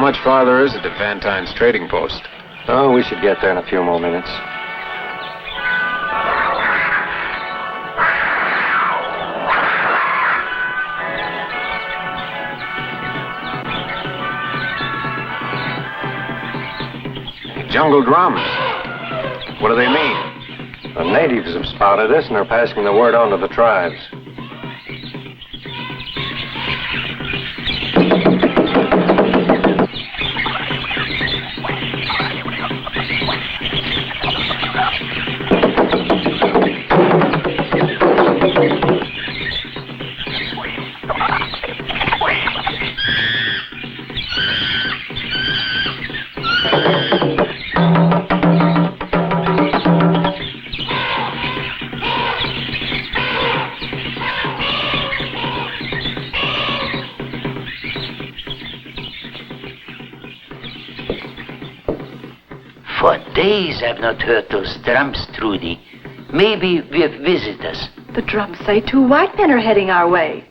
much farther is it to Van Tine's trading post? Oh, we should get there in a few more minutes. Jungle drums. What do they mean? The natives have spotted us and are passing the word on to the tribes. Days I've not heard those drums, Trudy. Maybe we have visitors. The drums say 2 white men are heading our way.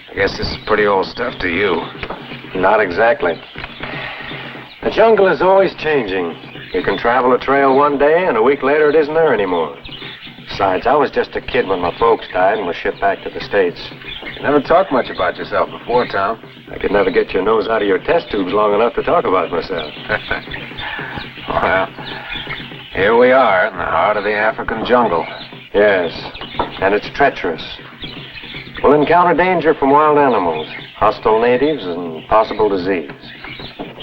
I guess this is pretty old stuff to you. Not exactly. The jungle is always changing. You can travel a trail one day, and a week later it isn't there anymore. Besides, I was just a kid when my folks died and was shipped back to the States. You never talked much about yourself before, Tom. I could never get your nose out of your test tubes long enough to talk about myself. Well, here we are in the heart of the African jungle. Yes, and it's treacherous. We'll encounter danger from wild animals, hostile natives, and possible disease.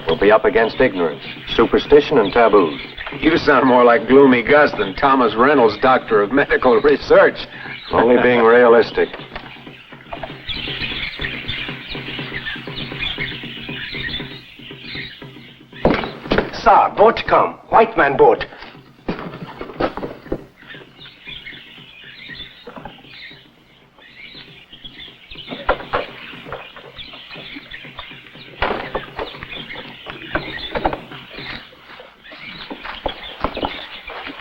We'll be up against ignorance, superstition, and taboos. You sound more like Gloomy Gus than Thomas Reynolds, Doctor of Medical Research. Only being realistic. Sir, boat come. White man boat.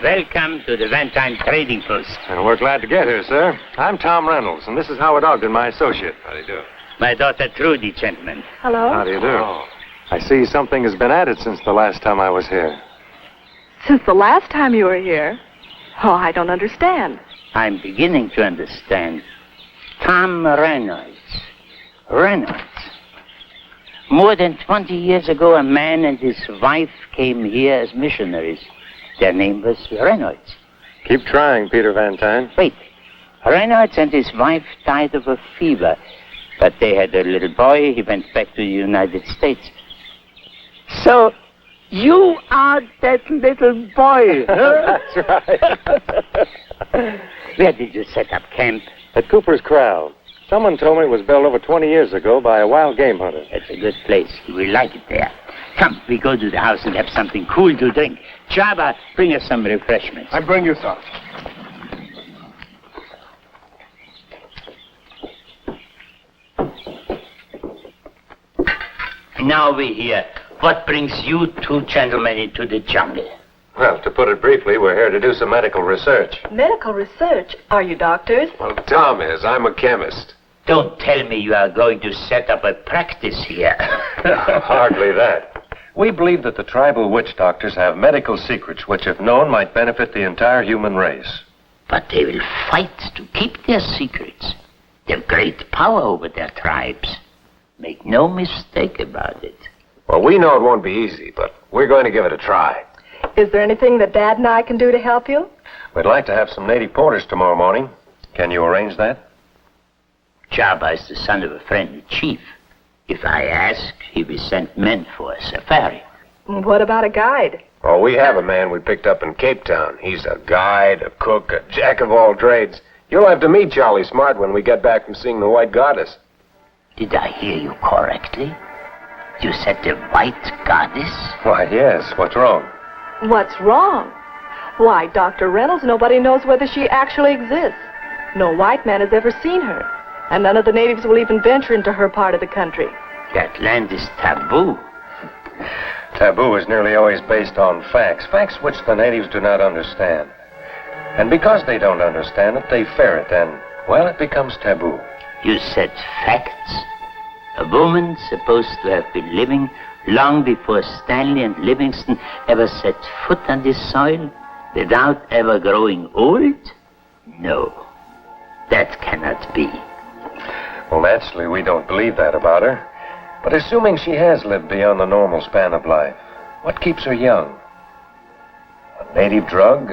Welcome to the Van Tine trading post. And we're glad to get here, sir. I'm Tom Reynolds, and this is Howard Ogden, my associate. How do you do? My daughter Trudy, gentlemen. Hello? How do you do? Oh. I see something has been added since the last time I was here. Since the last time you were here? Oh, I don't understand. I'm beginning to understand. Tom Reynolds. Reynolds. More than 20 years ago, a man and his wife came here as missionaries. Their name was Reynolds. Keep trying, Peter Van Tine. Wait. Reynolds and his wife died of a fever, but they had a little boy. He went back to the United States. So, you are that little boy, huh? That's right. Where did you set up camp? At Cooper's Corral. Someone told me it was built over 20 years ago by a wild game hunter. That's a good place. You will like it there. Come, we go to the house and have something cool to drink. Chaba, bring us some refreshments. I bring you, sir. Now we hear. What brings you 2 gentlemen into the jungle? Well, to put it briefly, we're here to do some medical research. Medical research? Are you doctors? Well, Tom is. I'm a chemist. Don't tell me you are going to set up a practice here. Hardly that. We believe that the tribal witch doctors have medical secrets which, if known, might benefit the entire human race. But they will fight to keep their secrets. They have great power over their tribes. Make no mistake about it. Well, we know it won't be easy, but we're going to give it a try. Is there anything that Dad and I can do to help you? We'd like to have some native porters tomorrow morning. Can you arrange that? Chaba is the son of a friendly chief. If I ask, he will send men for a safari. What about a guide? Oh, we have a man we picked up in Cape Town. He's a guide, a cook, a jack of all trades. You'll have to meet Charlie Smart when we get back from seeing the White Goddess. Did I hear you correctly? You said the White Goddess? Why, yes. What's wrong? What's wrong? Why, Dr. Reynolds, nobody knows whether she actually exists. No white man has ever seen her, and none of the natives will even venture into her part of the country. That land is taboo. Taboo is nearly always based on facts, facts which the natives do not understand. And because they don't understand it, they fear it, and, well, it becomes taboo. You said facts? A woman supposed to have been living long before Stanley and Livingston ever set foot on this soil without ever growing old? No, that cannot be. Well, naturally, we don't believe that about her. But assuming she has lived beyond the normal span of life, what keeps her young? A native drug?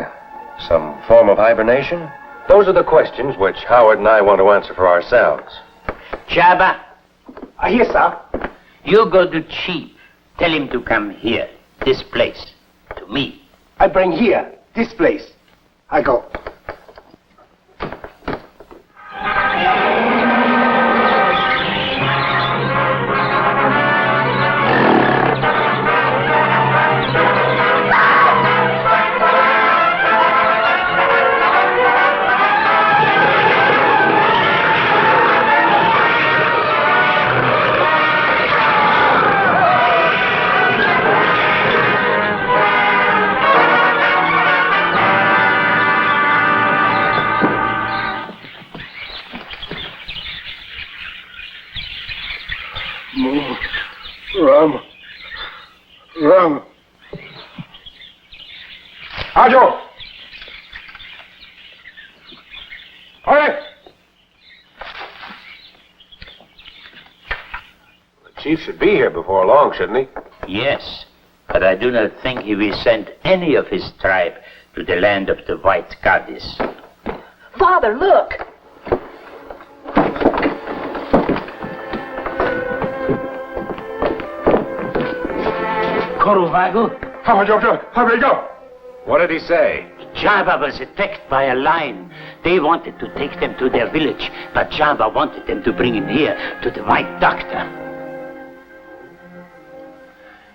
Some form of hibernation? Those are the questions which Howard and I want to answer for ourselves. Jabba, Here, sir. you go to Chief. Tell him to come here, this place, to me. I bring here, this place. I go. Ram. Ajo! Hurry! The chief should be here before long, shouldn't he? Yes, but I do not think he will send any of his tribe to the land of the White Goddess. Father, look! Korovago, What did he say? Jabba was attacked by a lion. They wanted to take them to their village, but Jabba wanted them to bring him here, to the White Doctor.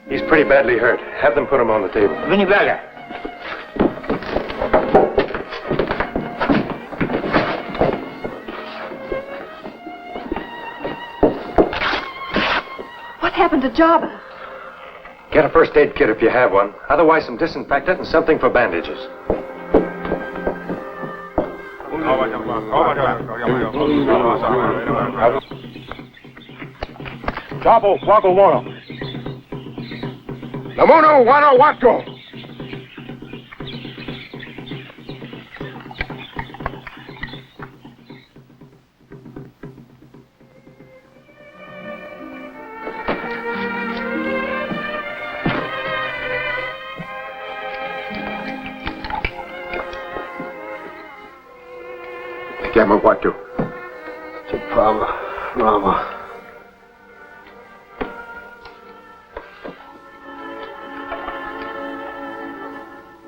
He's pretty badly hurt. Have them put him on the table. Vinivaga. What happened to Jabba? Get a first aid kit if you have one. Otherwise, some disinfectant and something for bandages. Jabo, Wago, Mono. Lamono, Wano, Wato. Gamma Watu. Chipama, Rama.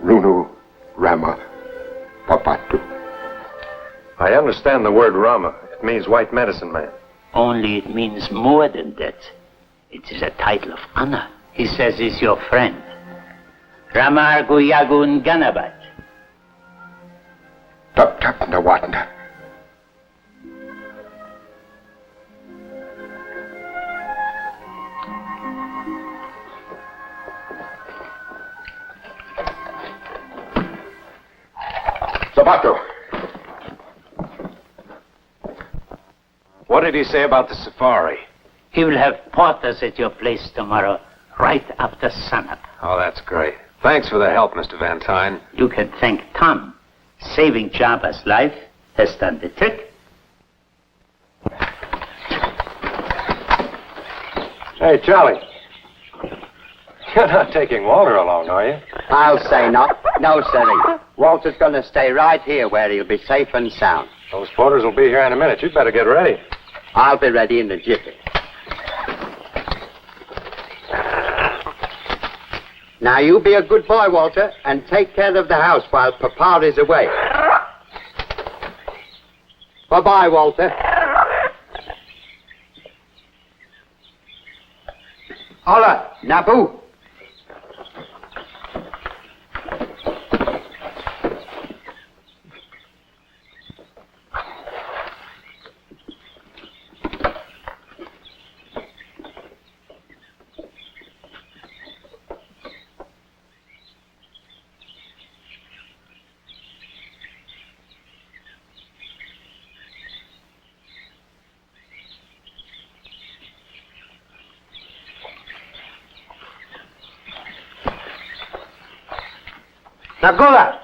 Runu, Rama, Papatu. I understand the word Rama. It means white medicine man. Only it means more than that. It is a title of honor. He says he's your friend. Ramar Guyagun Ganabat. Tap tap Nawatna. Sabato. What did he say about the safari? He will have porters at your place tomorrow, right after sunup. Oh, that's great. Thanks for the help, Mr. Van Tyne. You can thank Tom. Saving Jabba's life has done the trick. Hey, Charlie. You're not taking Walter along, are you? I'll say not. No, sirree. Walter's going to stay right here where he'll be safe and sound. Those porters will be here in a minute. You'd better get ready. I'll be ready in the jiffy. Now, you be a good boy, Walter, and take care of the house while Papa is away. Bye-bye, Walter. Holla, Naboo. Now go there.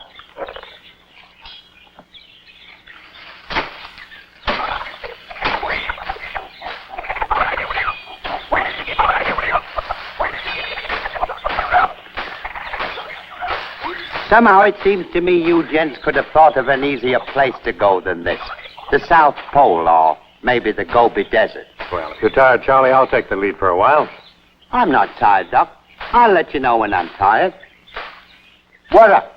Somehow it seems to me you gents could have thought of an easier place to go than this. The South Pole or maybe the Gobi Desert. Well, if you're tired, Charlie, I'll take the lead for a while. I'm not tired, Doc. I'll let you know when I'm tired. What up?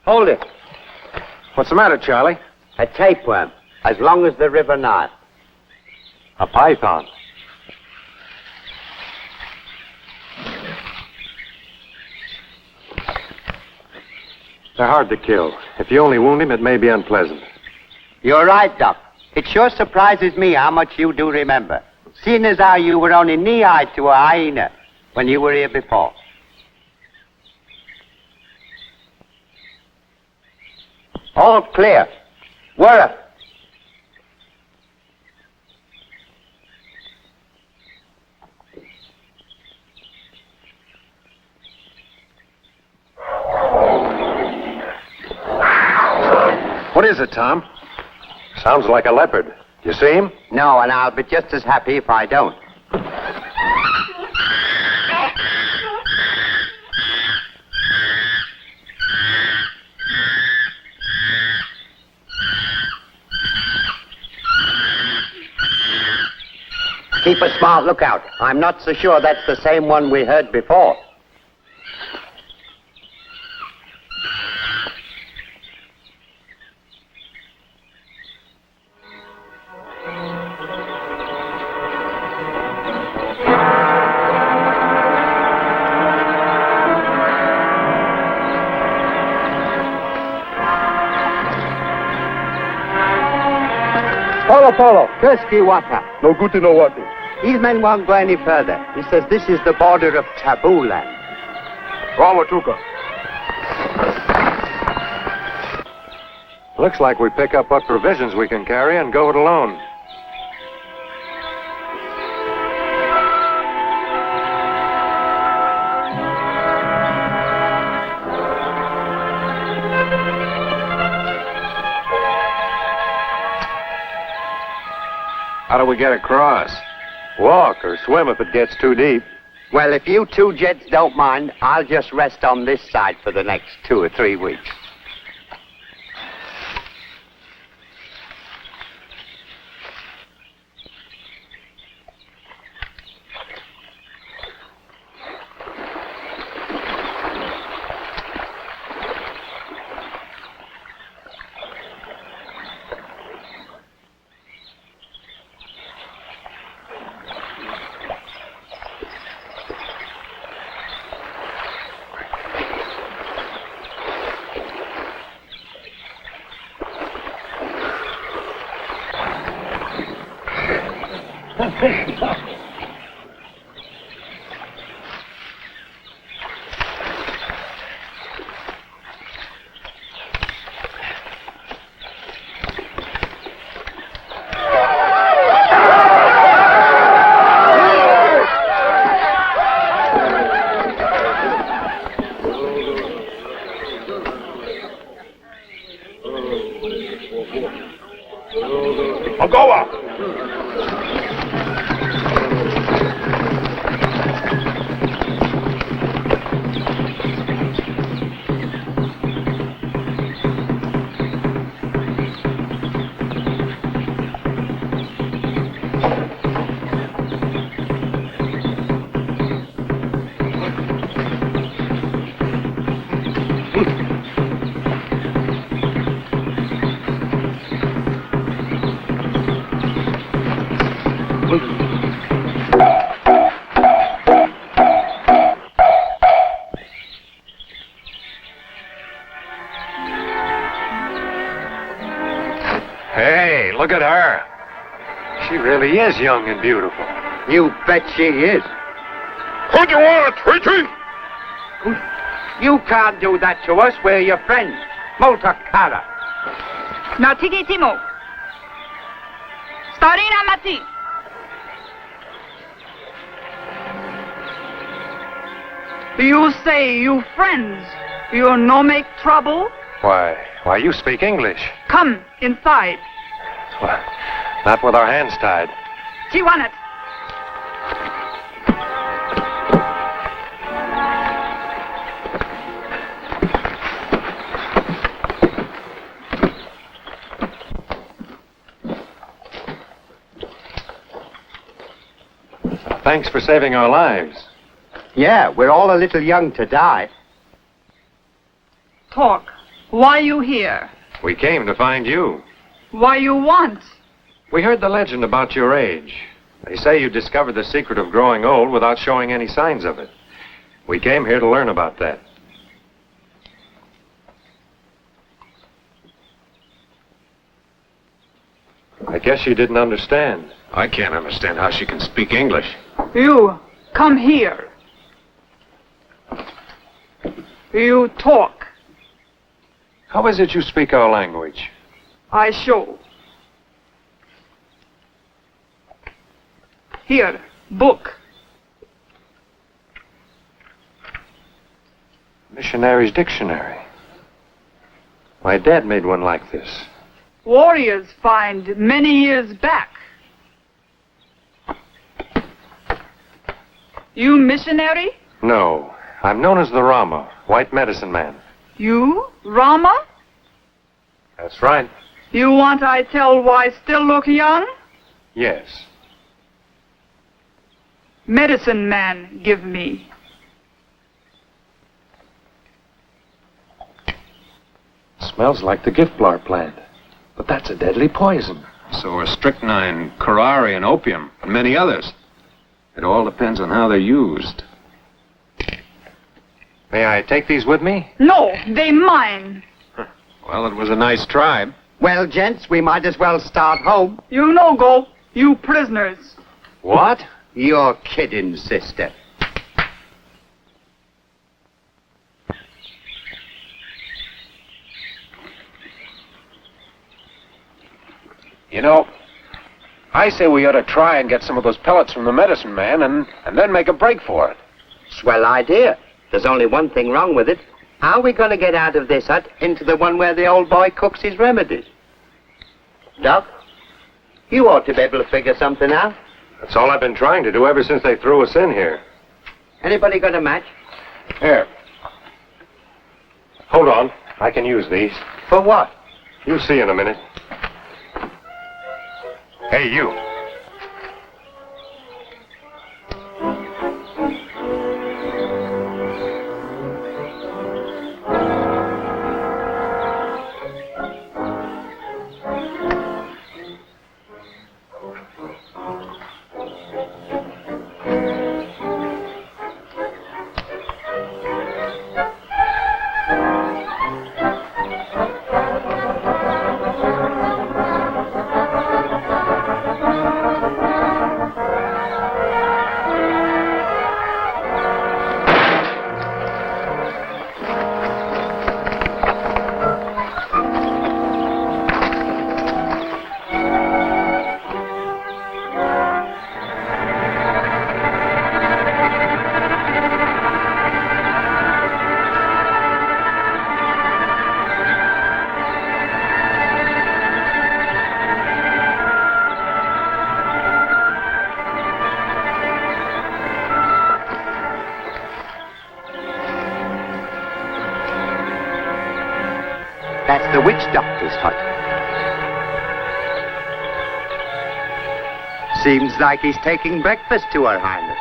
Hold it. What's the matter, Charlie? A tapeworm, as long as the River Nile. A python. They're hard to kill. If you only wound him, it may be unpleasant. You're right, Doc. It sure surprises me how much you do remember, seeing as how you were only knee-high to a hyena when you were here before. All clear. We're up. What is it, Tom? Sounds like a leopard. You see him? No, and I'll be just as happy if I don't. Keep a smart lookout. I'm not so sure that's the same one we heard before. Polo. Kurski Wata. No good to know what. These men won't go any further. He says this is the border of taboo land. Rawatuka. Looks like we pick up what provisions we can carry and go it alone. How do we get across? Walk or swim if it gets too deep. Well, if you two jets don't mind, I'll just rest on this side for the next 2 or 3 weeks. Hey, look at her. She really is young and beautiful. You bet she is. Who do you want, Tweety? You can't do that to us. We're your friends. Molta cara. Nautigitimo. Starina Mati. You say you friends. You no make trouble? Why, you speak English. Come inside. Well, not with our hands tied. Chiwanet. Thanks for saving our lives. Yeah, we're all a little young to die. Talk. Why you here? We came to find you. Why you want? We heard the legend about your age. They say you discovered the secret of growing old without showing any signs of it. We came here to learn about that. I guess you didn't understand. I can't understand how she can speak English. You come here. You talk. How is it you speak our language? I show. Here, book. Missionary's Dictionary. My dad made one like this. Warriors find many years back. You missionary? No, I'm known as the Ramar, white medicine man. You, Rama? That's right. You want I tell why still look young? Yes. Medicine man give me. Smells like the gift flower plant. But that's a deadly poison. So are strychnine, curare, and opium, and many others. It all depends on how they're used. May I take these with me? No, they mine. Well, it was a nice try. Well, gents, we might as well start home. You no go. You prisoners. What? You're kidding, sister. You know, I say we ought to try and get some of those pellets from the medicine man and then make a break for it. Swell idea. There's only one thing wrong with it. How are we going to get out of this hut into the one where the old boy cooks his remedies? Doc, you ought to be able to figure something out. That's all I've been trying to do ever since they threw us in here. Anybody got a match? Here. Hold on. I can use these. For what? You'll see in a minute. Hey, you. That's the witch doctor's hut. Seems like he's taking breakfast to Her Highness.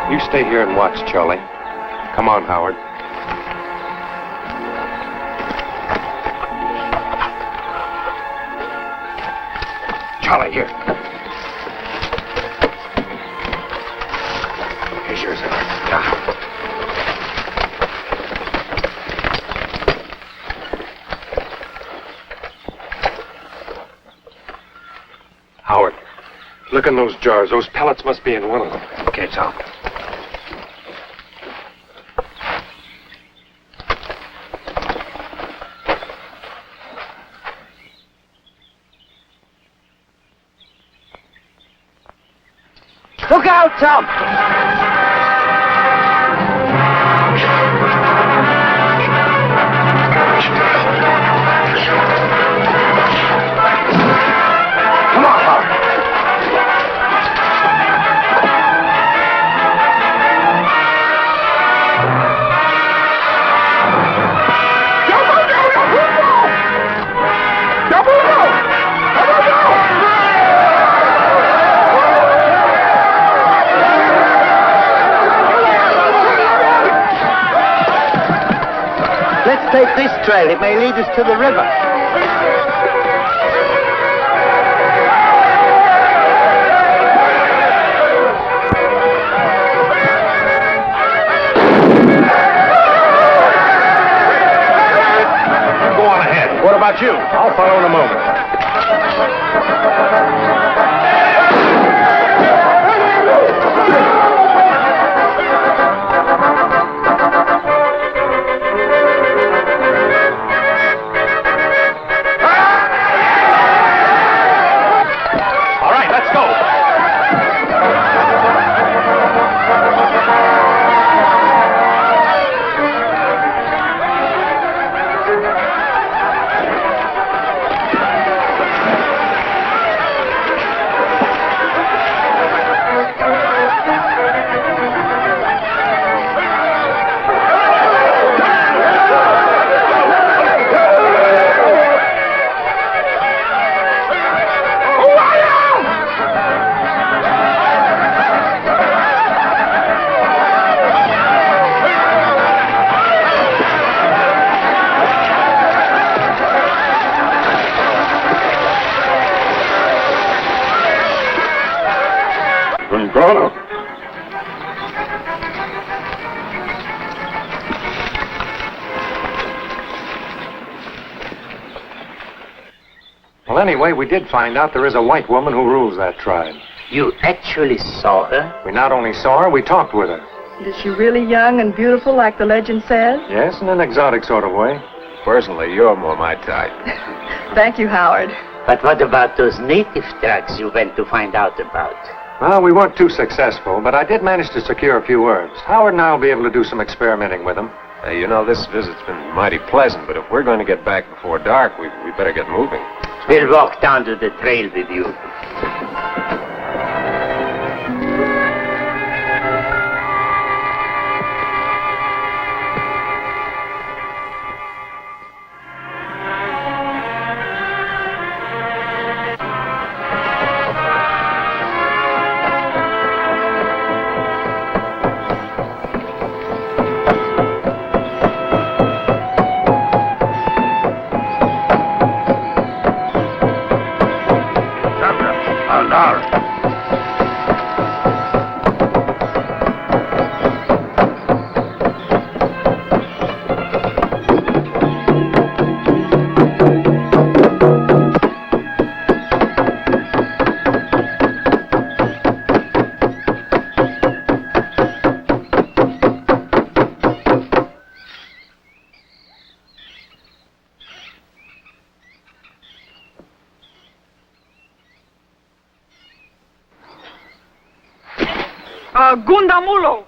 You stay here and watch, Charlie. Come on, Howard. Charlie, here. Here's yours, Howard. Yeah. Howard, look in those jars. Those pellets must be in one of them. Okay, Tom. out, Tom! Come on, Howard. Let's take this trail. It may lead us to the river. Go on ahead. What about you? I'll follow in a moment. Well, anyway, we did find out there is a white woman who rules that tribe. You actually saw her? We not only saw her, we talked with her. Is she really young and beautiful like the legend says? Yes, in an exotic sort of way. Personally, you're more my type. Thank you, Howard. But what about those native drugs you went to find out about? Well, we weren't too successful, but I did manage to secure a few herbs. Howard and I will be able to do some experimenting with them. You know, this visit's been mighty pleasant, but if we're going to get back before dark, we better get moving. We'll walk down to the trail with you. Gundamulo.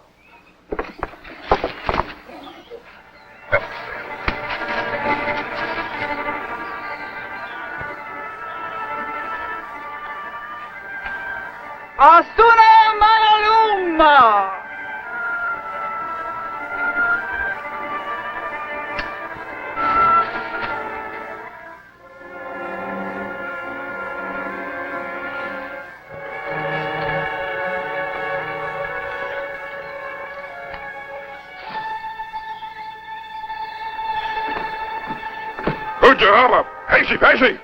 Astuna Manaluma. Jahaba, hasty, hasty.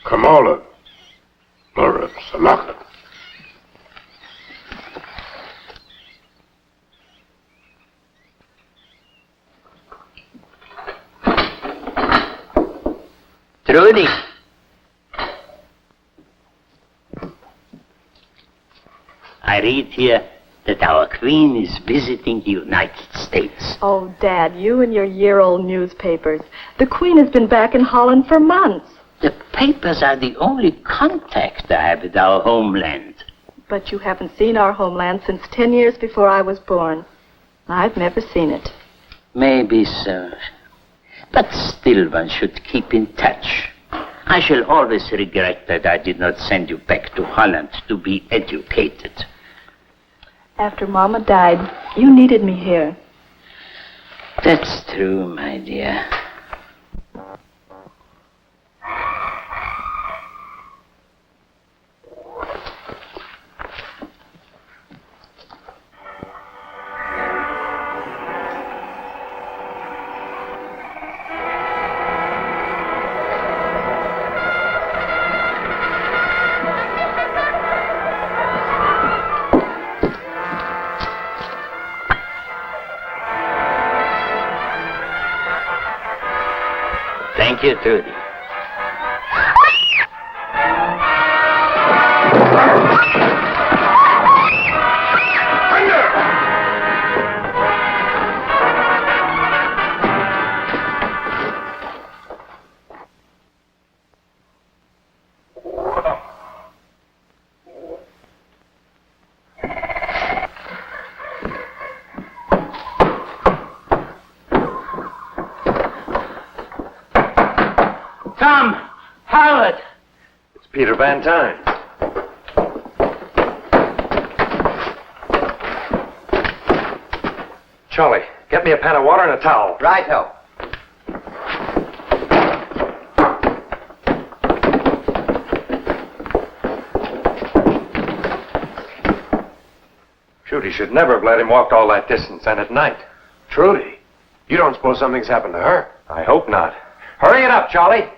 Kamala, Mara, Salaka. Trudy. I read here that our queen is visiting the United States. Oh, Dad, you and your year-old newspapers. The Queen has been back in Holland for months. The papers are the only contact I have with our homeland. But you haven't seen our homeland since 10 years before I was born. I've never seen it. Maybe so. But still one should keep in touch. I shall always regret that I did not send you back to Holland to be educated. After Mama died, you needed me here. That's true, my dear. Thank you, Trudy. Tom! Howard! It's Peter Van Tyne. Charlie, get me a pan of water and a towel. Righto. Trudy should never have let him walk all that distance, and at night. Trudy, you don't suppose something's happened to her? I hope not. Hurry it up, Charlie.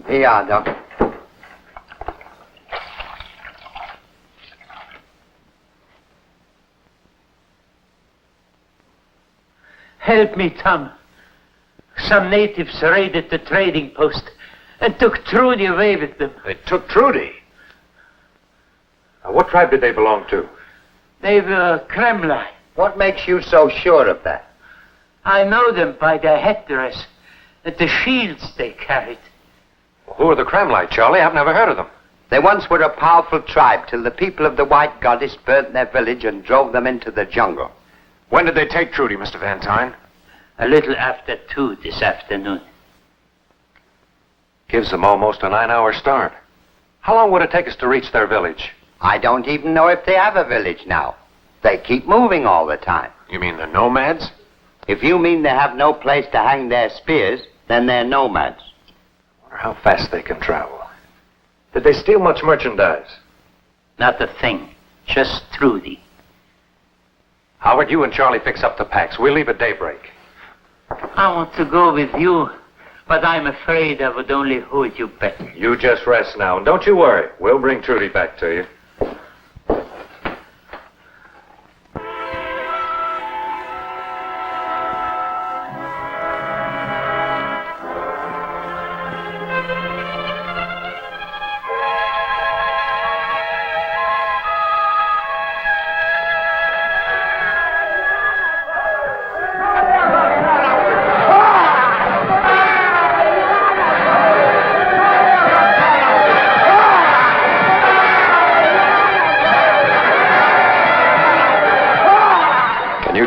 Here you are, Doc. Help me, Tom. Some natives raided the trading post and took Trudy away with them. They took Trudy. Now, what tribe did they belong to? They were Kremlin. What makes you so sure of that? I know them by their headdress and the shields they carried. Who are the Kremlite, Charlie? I've never heard of them. They once were a powerful tribe till the people of the White Goddess burnt their village and drove them into the jungle. When did they take Trudy, Mr. Van Tyne? A little after 2 this afternoon. Gives them almost a 9-hour start. How long would it take us to reach their village? I don't even know if they have a village now. They keep moving all the time. You mean the nomads? If you mean they have no place to hang their spears, then they're nomads. I wonder how fast they can travel. Did they steal much merchandise? Not a thing. Just Trudy. Howard, you and Charlie fix up the packs. We'll leave at daybreak. I want to go with you, but I'm afraid I would only hold you back. You just rest now, and don't you worry. We'll bring Trudy back to you.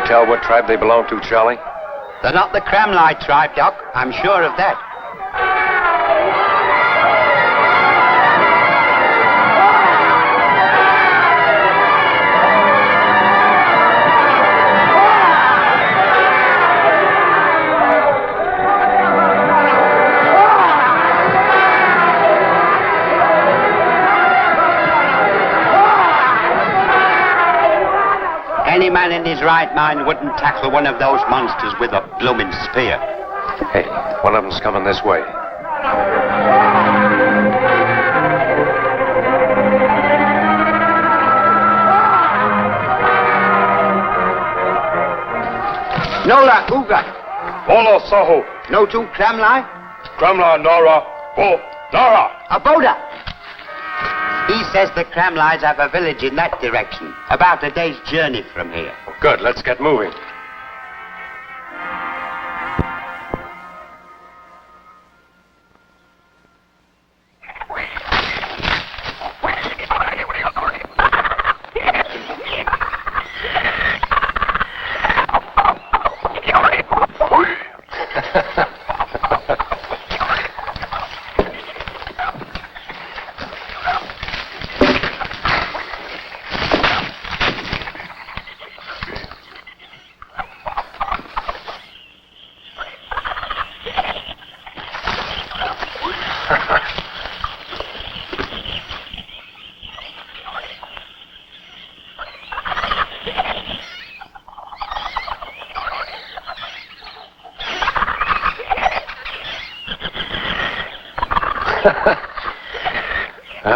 Tell what tribe they belong to, Charlie? They're not the Kremlite tribe, Doc. I'm sure of that. Any man in his right mind wouldn't tackle one of those monsters with a blooming spear. Hey, one of them's coming this way. Nola Uga. Bolo Saho. No two Kremlin. Kremla Nora. Bo Nara. Aboda. He says the Cramlies have a village in that direction, about a day's journey from here. Good, let's get moving.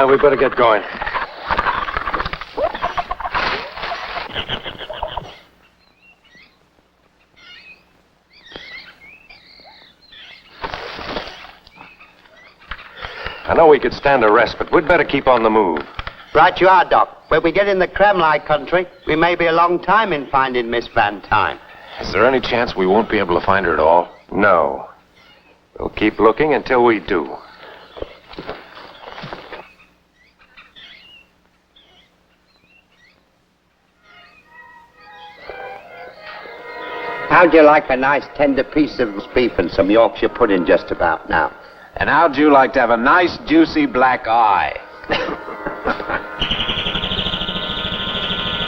We better get going. I know we could stand a rest, but we'd better keep on the move. Right you are, Doc. When we get in the Cramley country, we may be a long time in finding Miss Van Tyne. Is there any chance we won't be able to find her at all? No. We'll keep looking until we do. How'd you like a nice tender piece of beef and some Yorkshire pudding just about now? And how'd you like to have a nice, juicy black eye?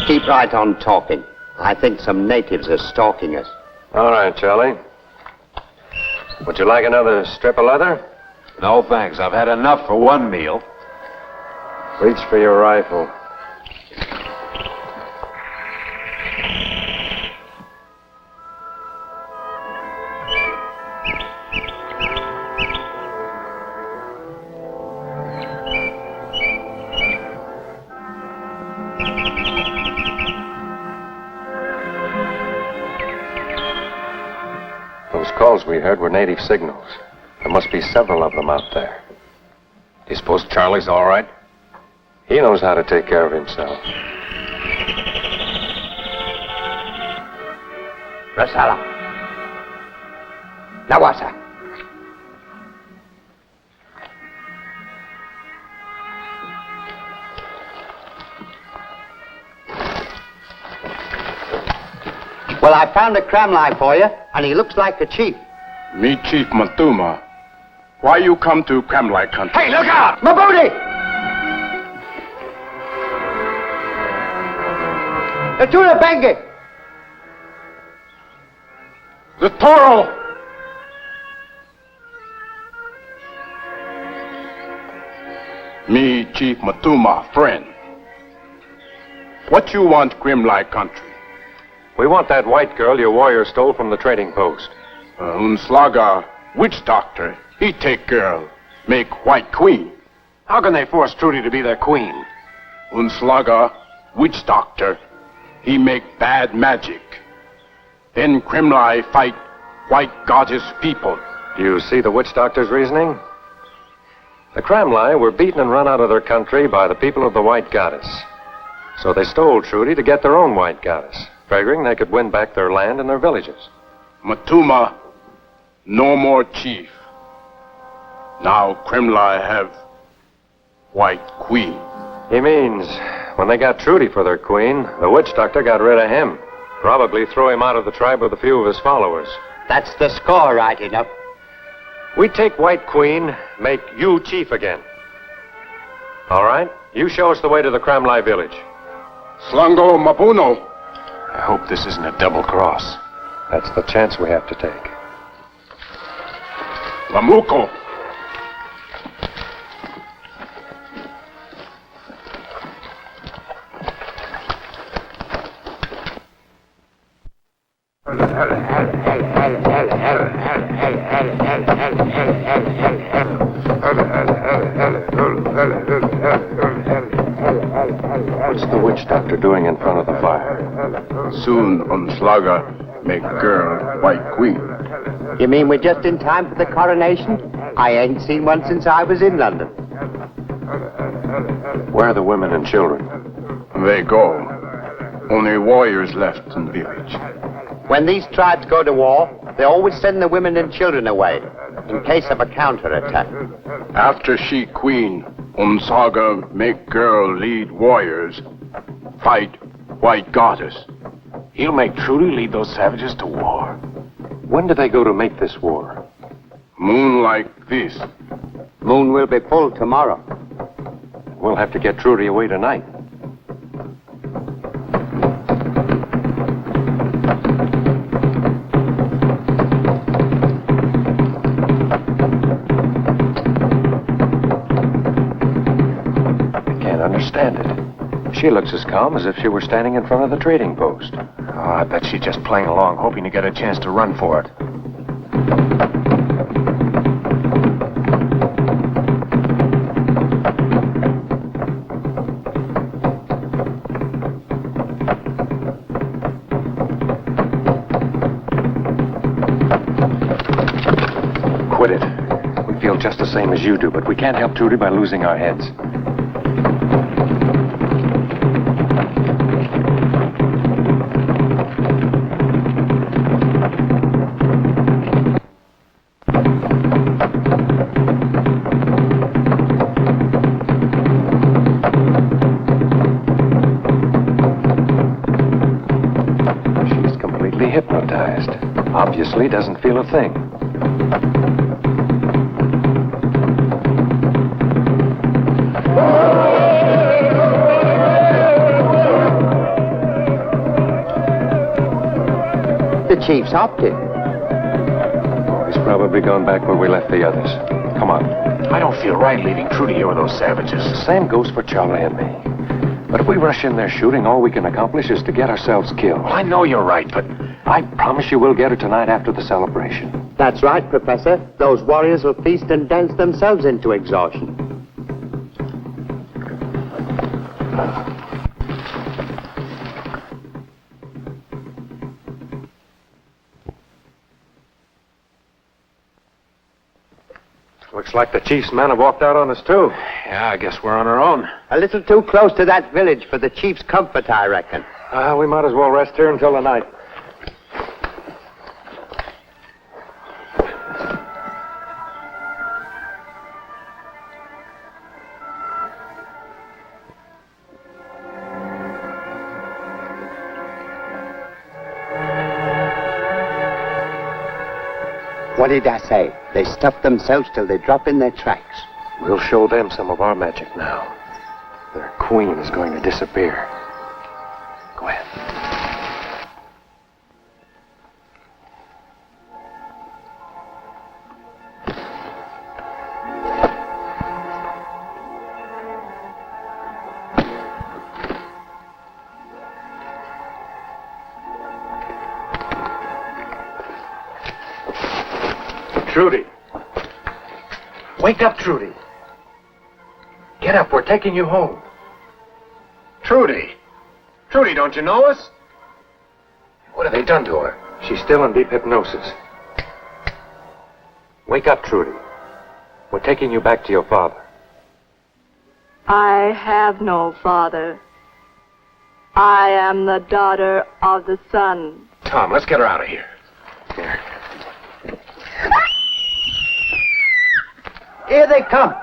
Keep right on talking. I think some natives are stalking us. All right, Charlie. Would you like another strip of leather? No, thanks. I've had enough for one meal. Reach for your rifle. Those calls we heard were native signals. There must be several of them out there. You suppose Charlie's all right? He knows how to take care of himself. Rosala. Nawasa. Well, I found a Cramley for you, and he looks like a chief. Me Chief Matuma. Why you come to Cramley country? Hey, look out! My booty! The tuna bengi! The Toro! Me Chief Matuma, friend. What you want Cramley country? We want that white girl your warrior stole from the trading post. Unslaga, witch doctor. He take girl, make white queen. How can they force Trudy to be their queen? Unslaga, witch doctor. He make bad magic. Then Cramley fight white goddess people. Do you see the witch doctor's reasoning? The Cramley were beaten and run out of their country by the people of the white goddess. So they stole Trudy to get their own white goddess, figuring they could win back their land and their villages. Matuma, no more chief. Now Cramley have white queen. He means when they got Trudy for their queen, the witch doctor got rid of him. Probably threw him out of the tribe with a few of his followers. That's the score, right enough. We take white queen, make you chief again. All right? You show us the way to the Cramley village. Slango Mapuno. I hope this isn't a double cross. That's the chance we have to take. Lamuko. What's the witch doctor doing in front of the fire? Soon Unslaga make girl white queen. You mean we're just in time for the coronation? I ain't seen one since I was in London. Where are the women and children? They go. Only warriors left in the village. When these tribes go to war, they always send the women and children away, in case of a counterattack. After she queen, Saga make girl lead warriors. Fight white goddess. He'll make Trudy lead those savages to war. When do they go to make this war? Moon like this. Moon will be full tomorrow. We'll have to get Trudy away tonight. I can't understand it. She looks as calm as if she were standing in front of the trading post. Oh, I bet she's just playing along, hoping to get a chance to run for it. Quit it. We feel just the same as you do, but we can't help Trudy by losing our heads. She's completely hypnotized. Obviously doesn't feel a thing. The chief's opted. He's probably gone back where we left the others. Come on. I don't feel right leaving Trudy here with those savages. The same goes for Charlie and me. But if we rush in there shooting, all we can accomplish is to get ourselves killed. I know you're right, but I promise you we'll get her tonight after the celebration. That's right, Professor. Those warriors will feast and dance themselves into exhaustion. Looks like the chief's men have walked out on us, too. yeah, I guess we're on our own. A little too close to that village for the chief's comfort, I reckon. We might as well rest here until the night. What did I say? They stuff themselves till they drop in their tracks. We'll show them some of our magic now. Their queen is going to disappear. Go ahead. Trudy. Wake up, Trudy. Get up, we're taking you home. Trudy! Trudy, don't you know us? What have they done to her? She's still in deep hypnosis. Wake up, Trudy. We're taking you back to your father. I have no father. I am the daughter of the sun. Tom, let's get her out of here. Here. Here they come.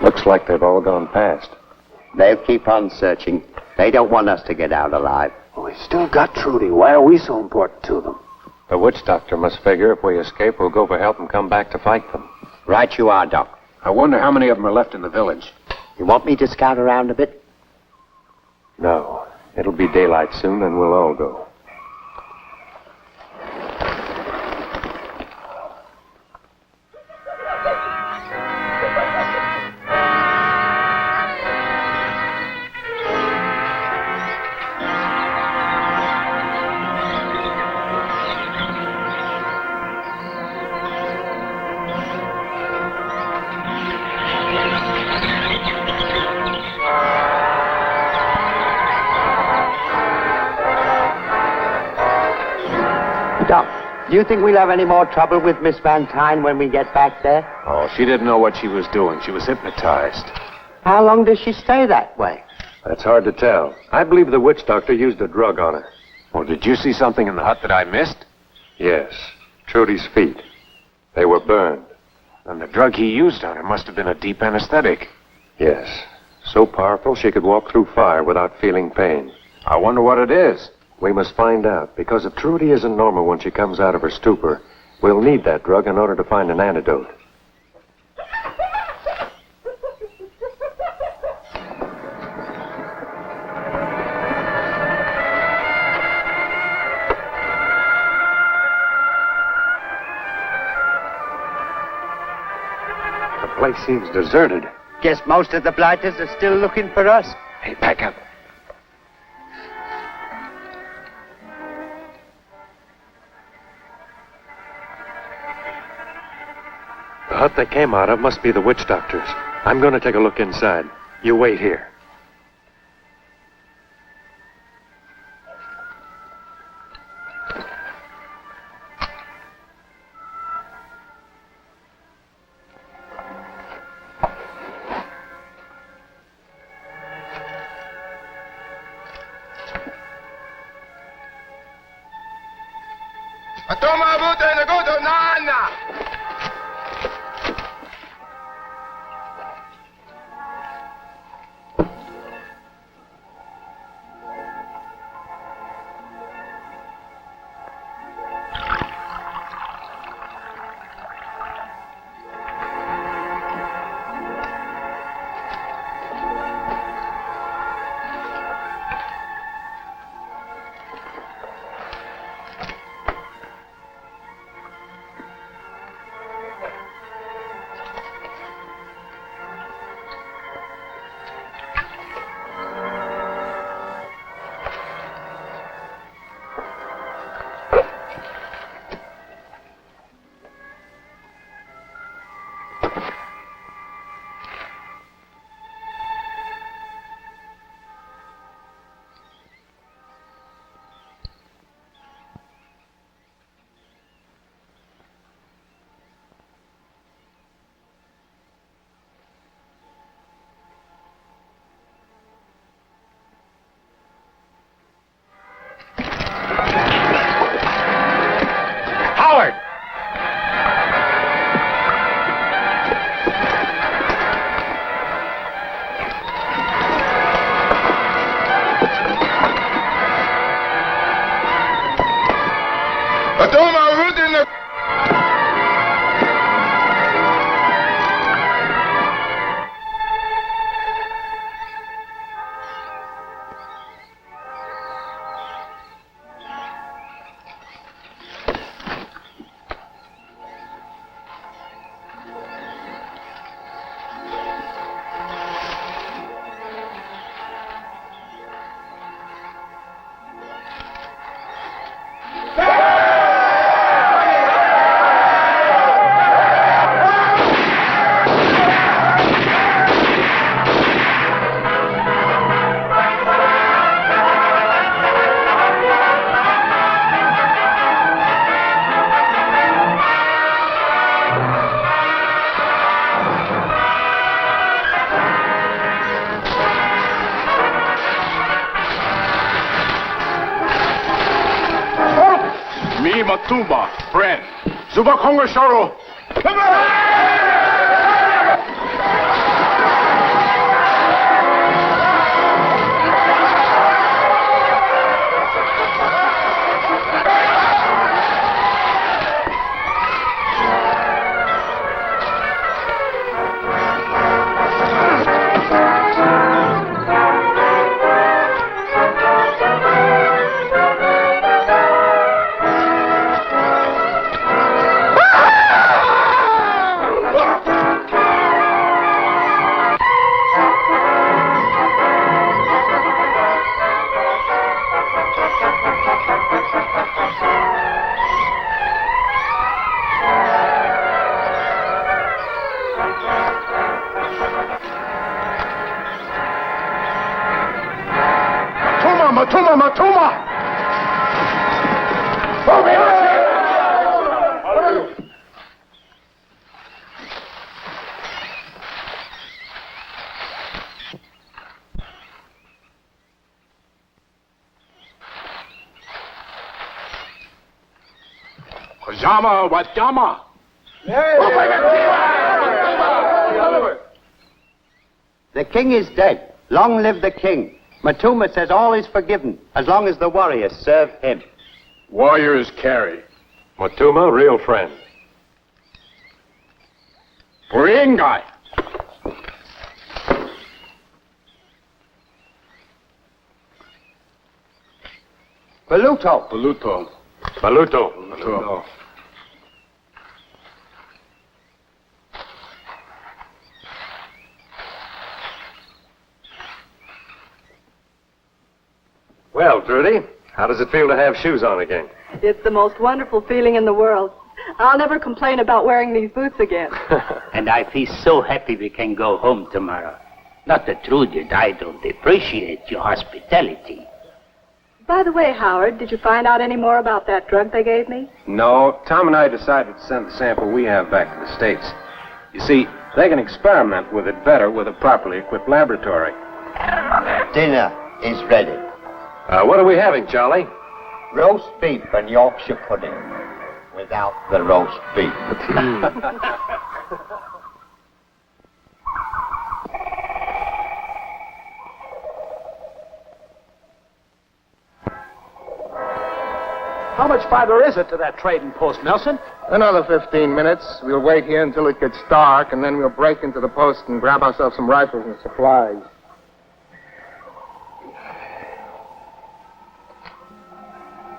Looks like they've all gone past. They'll keep on searching. They don't want us to get out alive. We still got Trudy. Why are we so important to them? The witch doctor must figure if we escape, we'll go for help and come back to fight them. Right you are, Doc. I wonder how many of them are left in the village. You want me to scout around a bit? No. It'll be daylight soon, and we'll all go. Doc, do you think we'll have any more trouble with Miss Van Tyne when we get back there? Oh, she didn't know what she was doing. She was hypnotized. How long does she stay that way? That's hard to tell. I believe the witch doctor used a drug on her. Well, did you see something in the hut that I missed? Yes. Trudy's feet. They were burned. And the drug he used on her must have been a deep anesthetic. Yes. So powerful she could walk through fire without feeling pain. I wonder what it is. We must find out, because if Trudy isn't normal when she comes out of her stupor, we'll need that drug in order to find an antidote. The place seems deserted. Guess most of the blighters are still looking for us. Hey, back up. The hut they came out of must be the witch doctor's. I'm going to take a look inside. You wait here. Matumba, friend. Zuba Kongo Shoro. Matuma! Jama, what Jama? The king is dead. Long live the king. Matuma says all is forgiven, as long as the warriors serve him. Warriors carry. Matuma, real friend. Puringai. Baluto. Baluto. Baluto. Baluto. Well, Trudy, how does it feel to have shoes on again? It's the most wonderful feeling in the world. I'll never complain about wearing these boots again. And I feel so happy we can go home tomorrow. Not that Trudy, I don't appreciate your hospitality. By the way, Howard, did you find out any more about that drug they gave me? No, Tom and I decided to send the sample we have back to the States. You see, they can experiment with it better with a properly equipped laboratory. Dinner is ready. What are we having, Charlie? Roast beef and Yorkshire pudding. Without the roast beef. How much farther is it to that trading post, Nelson? Another 15 minutes. We'll wait here until it gets dark, and then we'll break into the post and grab ourselves some rifles and supplies.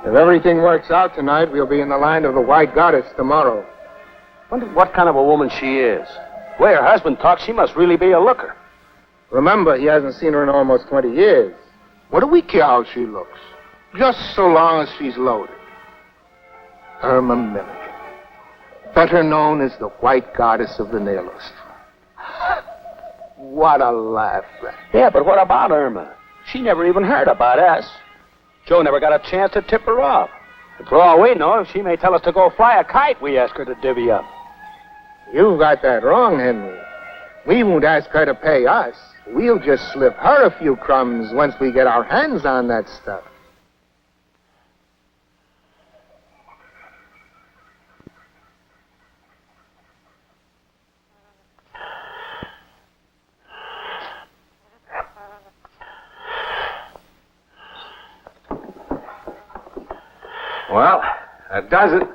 If everything works out tonight, we'll be in the line of the White Goddess tomorrow. Wonder what kind of a woman she is. The way her husband talks, she must really be a looker. Remember, he hasn't seen her in almost 20 years. What do we care how she looks? Just so long as she's loaded. Irma Milligan. Better known as the White Goddess of the Nailist. What a laugh. Yeah, but what about Irma? She never even heard about us. Joe never got a chance to tip her off. And for all we know, she may tell us to go fly a kite we ask her to divvy up. You've got that wrong, Henry. We won't ask her to pay us. We'll just slip her a few crumbs once we get our hands on that stuff. Well, that does it.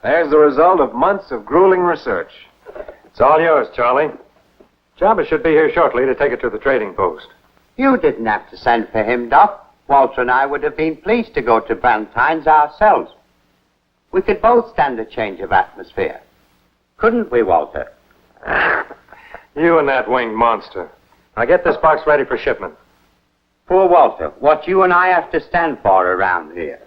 There's the result of months of grueling research. It's all yours, Charlie. Jabba should be here shortly to take it to the trading post. You didn't have to send for him, Doc. Walter and I would have been pleased to go to Valentine's ourselves. We could both stand a change of atmosphere. Couldn't we, Walter? You and that winged monster. Now get this box ready for shipment. Poor Walter, what you and I have to stand for around here.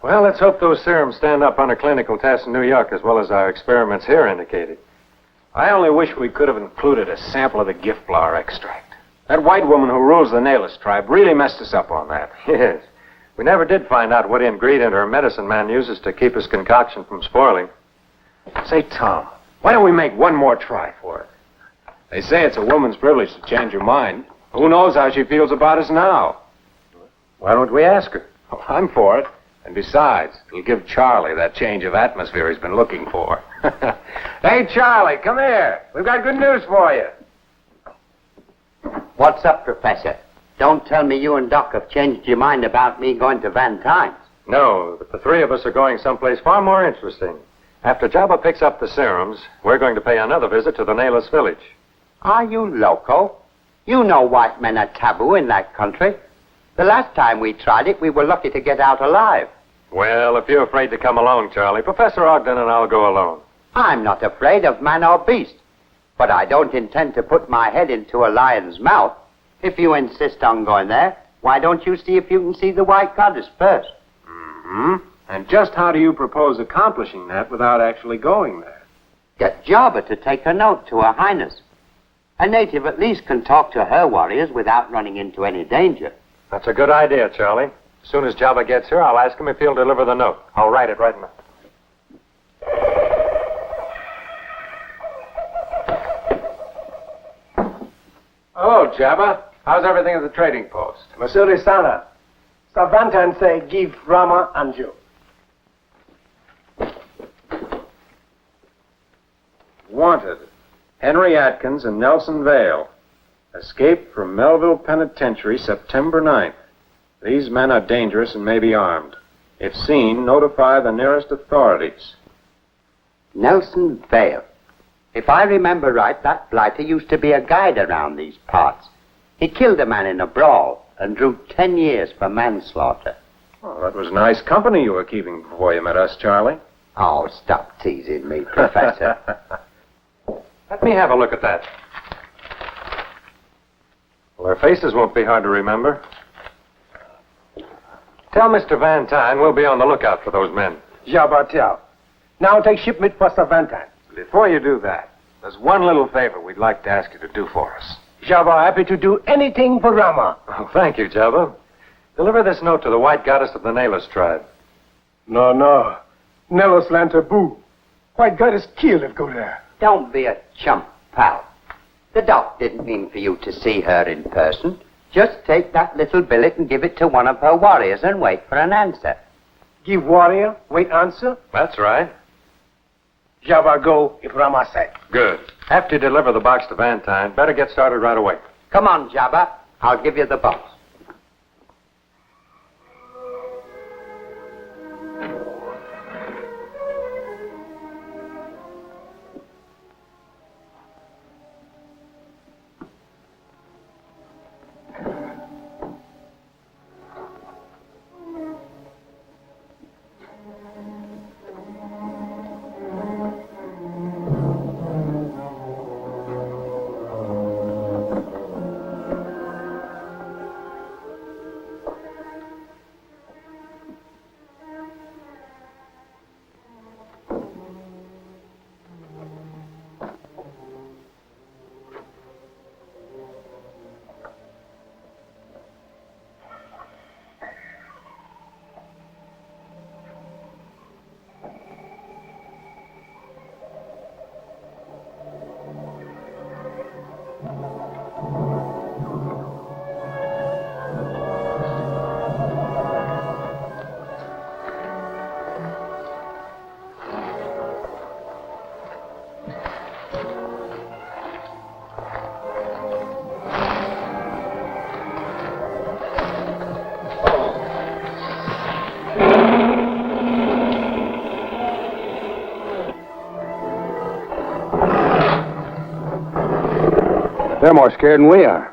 Well, let's hope those serums stand up on a clinical test in New York as well as our experiments here indicated. I only wish we could have included a sample of the gift flower extract. That white woman who rules the Nailist tribe really messed us up on that. Yes. We never did find out what ingredient our medicine man uses to keep his concoction from spoiling. Say, Tom, why don't we make one more try for it? They say it's a woman's privilege to change her mind. Who knows how she feels about us now? Why don't we ask her? Well, I'm for it. And besides, it'll give Charlie that change of atmosphere he's been looking for. Hey, Charlie, come here. We've got good news for you. What's up, Professor? Don't tell me you and Doc have changed your mind about me going to Valentine's. No, but the three of us are going someplace far more interesting. After Jabba picks up the serums, we're going to pay another visit to the Nailist village. Are you loco? You know white men are taboo in that country. The last time we tried it, we were lucky to get out alive. Well, if you're afraid to come along, Charlie, Professor Ogden and I'll go alone. I'm not afraid of man or beast, but I don't intend to put my head into a lion's mouth. If you insist on going there, why don't you see if you can see the White Goddess first? Mm-hmm. And just how do you propose accomplishing that without actually going there? Get Jabba to take a note to Her Highness. A native at least can talk to her warriors without running into any danger. That's a good idea, Charlie. As soon as Jabba gets here, I'll ask him if he'll deliver the note. I'll write it right now. Hello, Jabba. How's everything at the trading post? Masuri Sana. Savantan say give Ramar and you. Wanted. Henry Atkins and Nelson Vale. Escaped from Melville Penitentiary September 9th. These men are dangerous and may be armed. If seen, notify the nearest authorities. Nelson Vale. If I remember right, that blighter used to be a guide around these parts. He killed a man in a brawl and drew 10 years for manslaughter. Oh, that was nice company you were keeping before you met us, Charlie. Oh, stop teasing me, Professor. Let me have a look at that. Well, their faces won't be hard to remember. Tell Mr. Van Tyne we'll be on the lookout for those men. Jabba tell. Now take shipment for Savantan. Before you do that, there's one little favor we'd like to ask you to do for us. Jabba happy to do anything for Ramar. Oh, thank you, Jabba. Deliver this note to the white goddess of the Nayless tribe. No. Nelos land taboo. White goddess killed if go there. Don't be a chump, pal. The doc didn't mean for you to see her in person. Just take that little billet and give it to one of her warriors and wait for an answer. Give warrior, wait answer. That's right. Jabba go if Ramar say. Good. After you deliver the box to Van Tyne, better get started right away. Come on, Jabba. I'll give you the box. They're more scared than we are.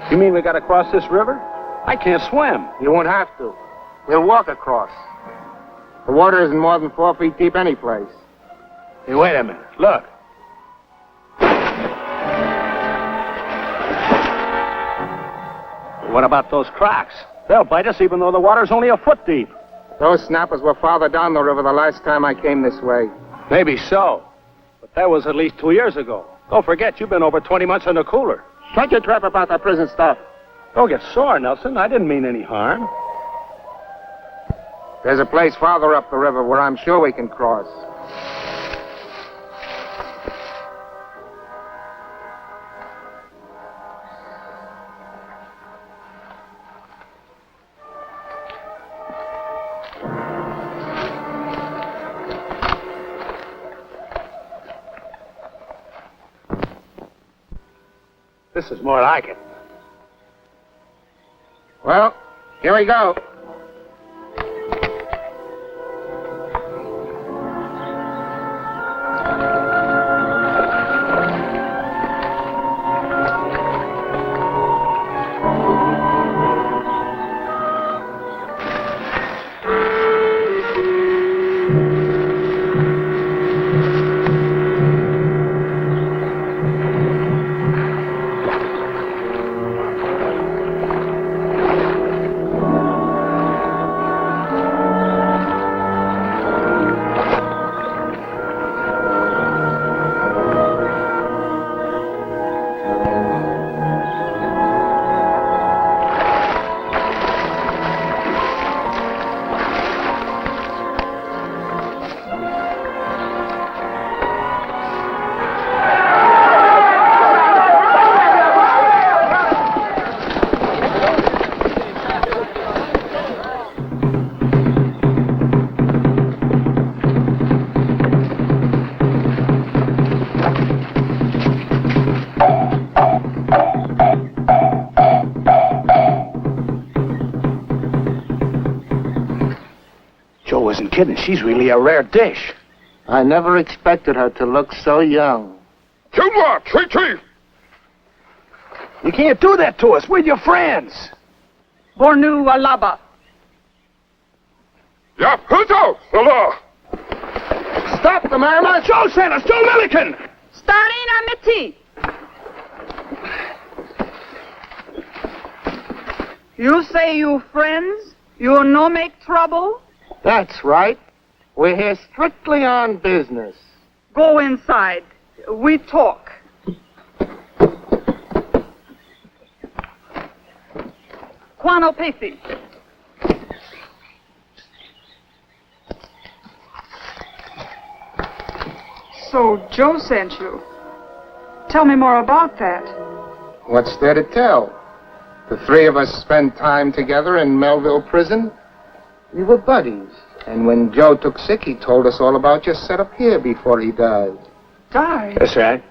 You mean we gotta cross this river? I can't swim. You won't have to. We'll walk across. The water isn't more than 4 feet deep any place. Hey, wait a minute. Look. What about those cracks? They'll bite us even though the water's only a foot deep. Those snappers were farther down the river the last time I came this way. Maybe so. But that was at least 2 years ago. Don't forget, you've been over 20 months in the cooler. Shut your trap about that prison stuff. Don't get sore, Nelson. I didn't mean any harm. There's a place farther up the river where I'm sure we can cross. This is more like it. Well, here we go. Isn't kidding. She's really a rare dish. I never expected her to look so young. Timber, Tree. You can't do that to us. We're your friends. Bornu Alaba. Ja, Huto, Allah. Stop them, Irma! Joe Sanders, Joe Milliken! Starina Miti. You say you friends? You no make trouble? That's right. We're here strictly on business. Go inside. We talk. Quano Pesi. So Joe sent you. Tell me more about that. What's there to tell? The three of us spent time together in Melville Prison. We were buddies. And when Joe took sick, he told us all about your setup here before he died. Died? That's right.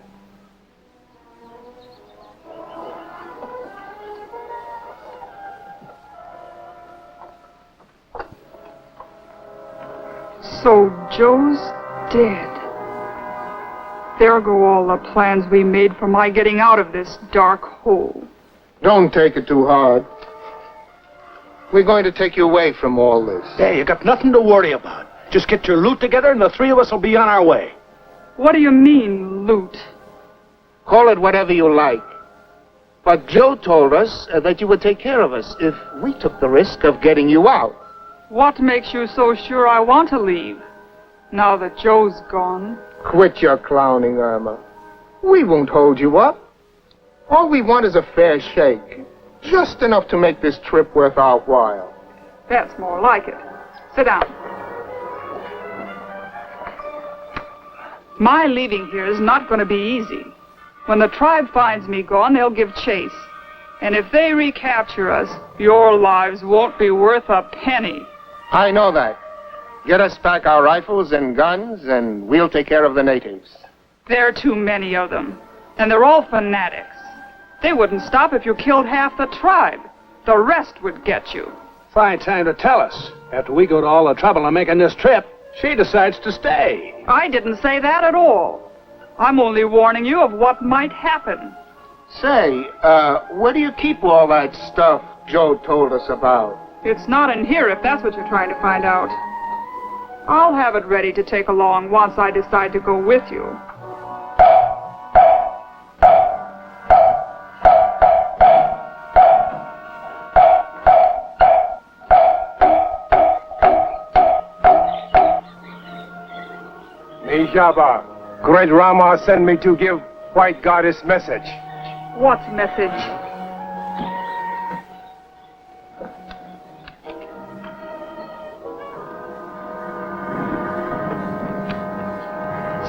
So Joe's dead. There go all the plans we made for my getting out of this dark hole. Don't take it too hard. We're going to take you away from all this. Hey, you got nothing to worry about. Just get your loot together and the three of us will be on our way. What do you mean, loot? Call it whatever you like. But Joe told us that you would take care of us if we took the risk of getting you out. What makes you so sure I want to leave, now that Joe's gone? Quit your clowning, Irma. We won't hold you up. All we want is a fair shake. Just enough to make this trip worth our while. That's more like it. Sit down. My leaving here is not going to be easy. When the tribe finds me gone, they'll give chase. And if they recapture us, your lives won't be worth a penny. I know that. Get us back our rifles and guns, and we'll take care of the natives. There are too many of them, and they're all fanatics. They wouldn't stop if you killed half the tribe. The rest would get you. Fine time to tell us. After we go to all the trouble of making this trip, she decides to stay. I didn't say that at all. I'm only warning you of what might happen. Say, where do you keep all that stuff Joe told us about? It's not in here if that's what you're trying to find out. I'll have it ready to take along once I decide to go with you. Jabba, great Ramar sent me to give White Goddess message. What message?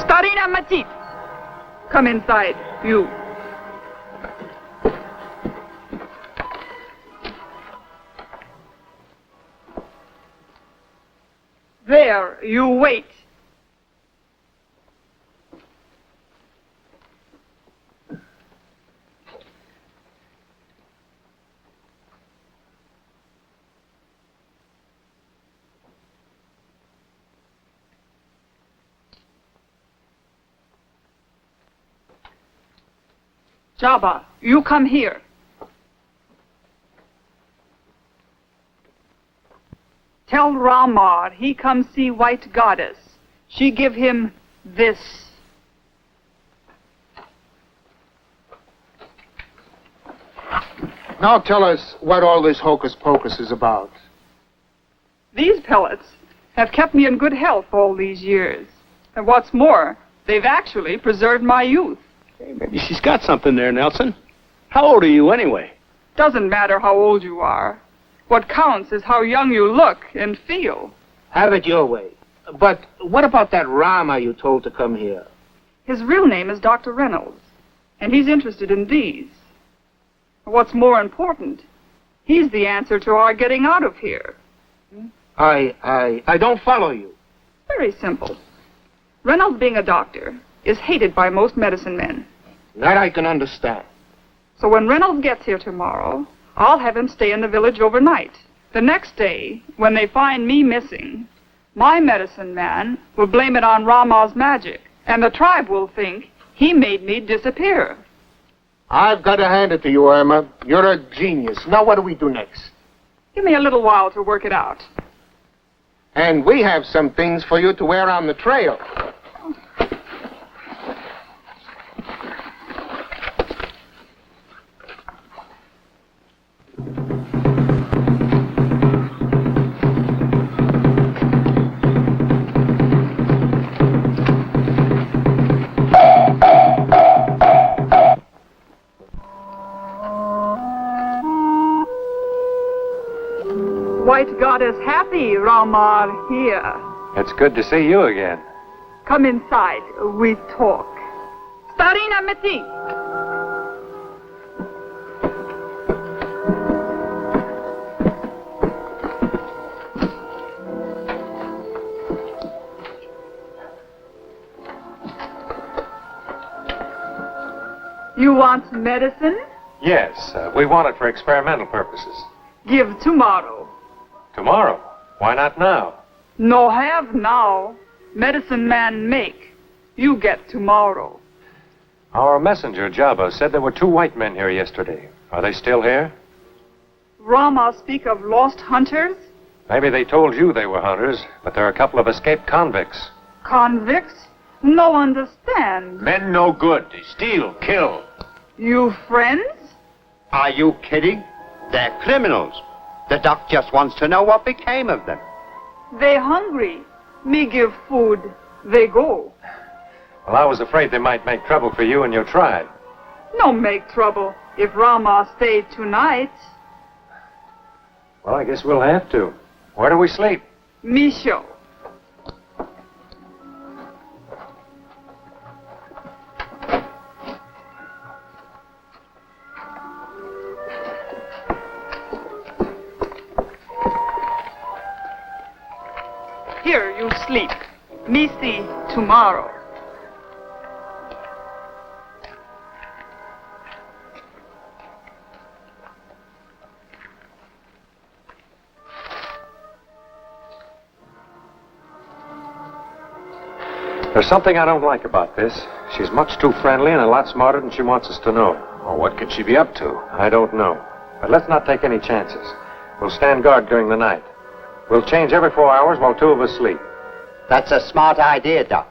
Starina Matit. Come inside, you. There, you wait. Jabba, you come here. Tell Ramar he come see White Goddess. She give him this. Now tell us what all this hocus pocus is about. These pellets have kept me in good health all these years. And what's more, they've actually preserved my youth. Hey, maybe she's got something there, Nelson. How old are you anyway? Doesn't matter how old you are. What counts is how young you look and feel. Have it your way. But what about that Ramar you told to come here? His real name is Dr. Reynolds, and he's interested in these. What's more important, he's the answer to our getting out of here. I don't follow you. Very simple. Reynolds, being a doctor, is hated by most medicine men. That I can understand. So when Reynolds gets here tomorrow, I'll have him stay in the village overnight. The next day, when they find me missing, my medicine man will blame it on Ramar's magic, and the tribe will think he made me disappear. I've got to hand it to you, Irma. You're a genius. Now what do we do next? Give me a little while to work it out. And we have some things for you to wear on the trail. White Goddess happy, Ramar here. It's good to see you again. Come inside, we talk. Starina Meti. You want medicine? Yes, we want it for experimental purposes. Give tomorrow. Tomorrow? Why not now? No have now. Medicine man make. You get tomorrow. Our messenger, Jabba, said there were 2 white men here yesterday. Are they still here? Rama speak of lost hunters? Maybe they told you they were hunters, but there are a couple of escaped convicts. Convicts? No understand. Men no good. They steal, kill. You friends? Are you kidding? They're criminals. The doc just wants to know what became of them. They hungry. Me give food. They go. Well, I was afraid they might make trouble for you and your tribe. No make trouble if Rama stay tonight. Well, I guess we'll have to. Where do we sleep? Me show. Here you sleep. Me see tomorrow. There's something I don't like about this. She's much too friendly and a lot smarter than she wants us to know. Well, what could she be up to? I don't know. But let's not take any chances. We'll stand guard during the night. We'll change every 4 hours while 2 of us sleep. That's a smart idea, Doc.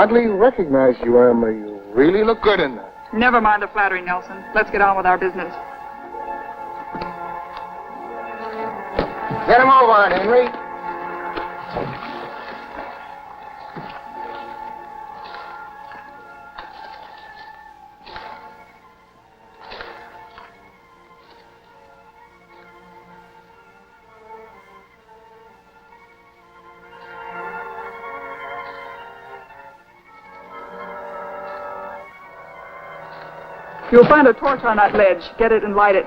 hardly recognize you, Irma. You really look good in that. Never mind the flattery, Nelson. Let's get on with our business. Get him over on, Henry. You'll find a torch on that ledge. Get it and light it.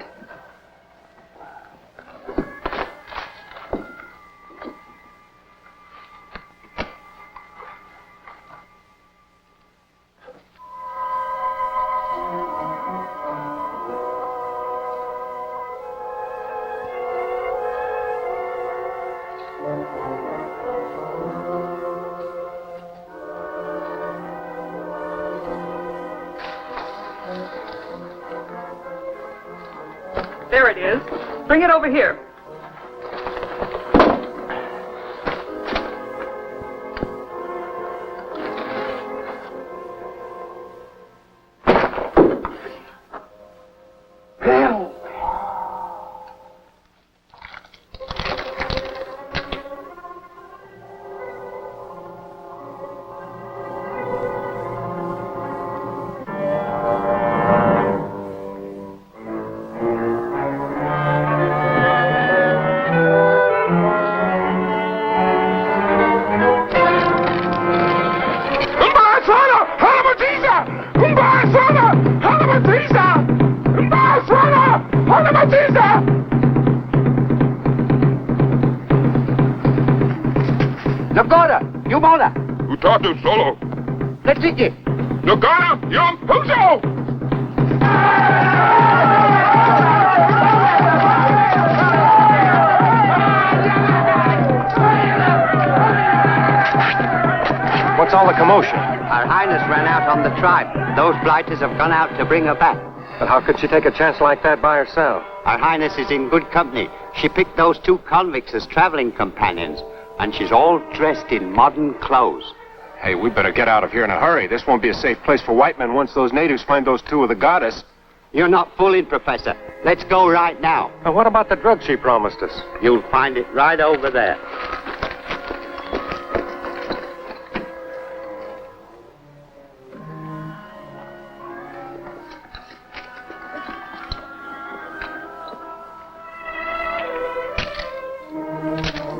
There it is. Bring it over here. Utatu solo. Let's eat it. Nagana, yum, huzo! What's all the commotion? Her Highness ran out on the tribe. Those blighters have gone out to bring her back. But how could she take a chance like that by herself? Her Highness is in good company. She picked those two convicts as traveling companions, and she's all dressed in modern clothes. Hey, we better get out of here in a hurry. This won't be a safe place for white men once those natives find those two with the goddess. You're not fooling, Professor. Let's go right now. Now, what about the drug she promised us? You'll find it right over there.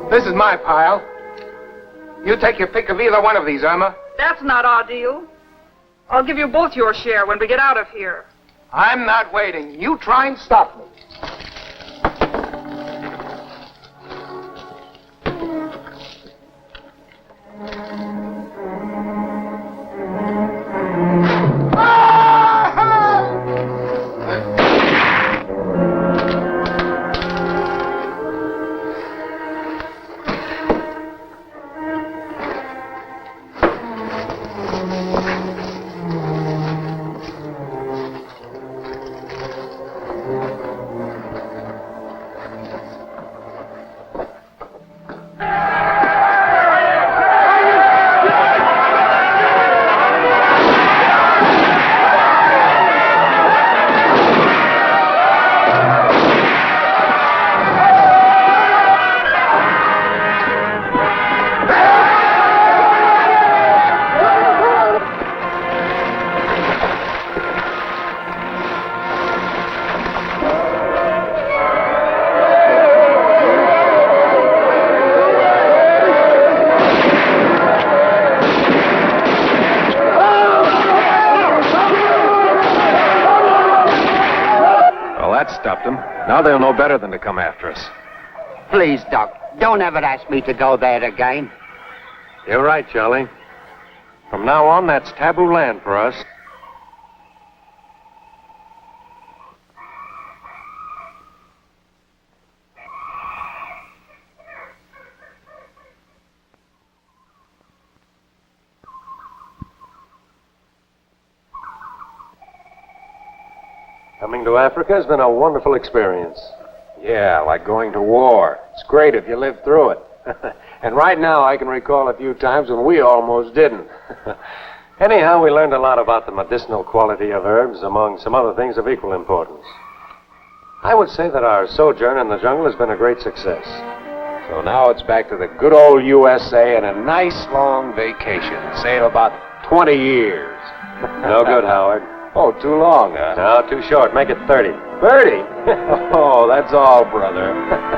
This is my pile. You take your pick of either one of these, Irma. That's not our deal. I'll give you both your share when we get out of here. I'm not waiting. You try and stop me. Now they'll know better than to come after us. Please, Doc, don't ever ask me to go there again. You're right, Charlie. From now on, that's taboo land for us. Coming to Africa has been a wonderful experience. Yeah, like going to war. It's great if you live through it. And right now I can recall a few times when we almost didn't. Anyhow, we learned a lot about the medicinal quality of herbs, among some other things of equal importance. I would say that our sojourn in the jungle has been a great success. So now it's back to the good old USA and a nice long vacation. Say about 20 years. No good, Howard. Oh, too long, huh? No, too short. Make it 30. 30? Oh, that's all, brother.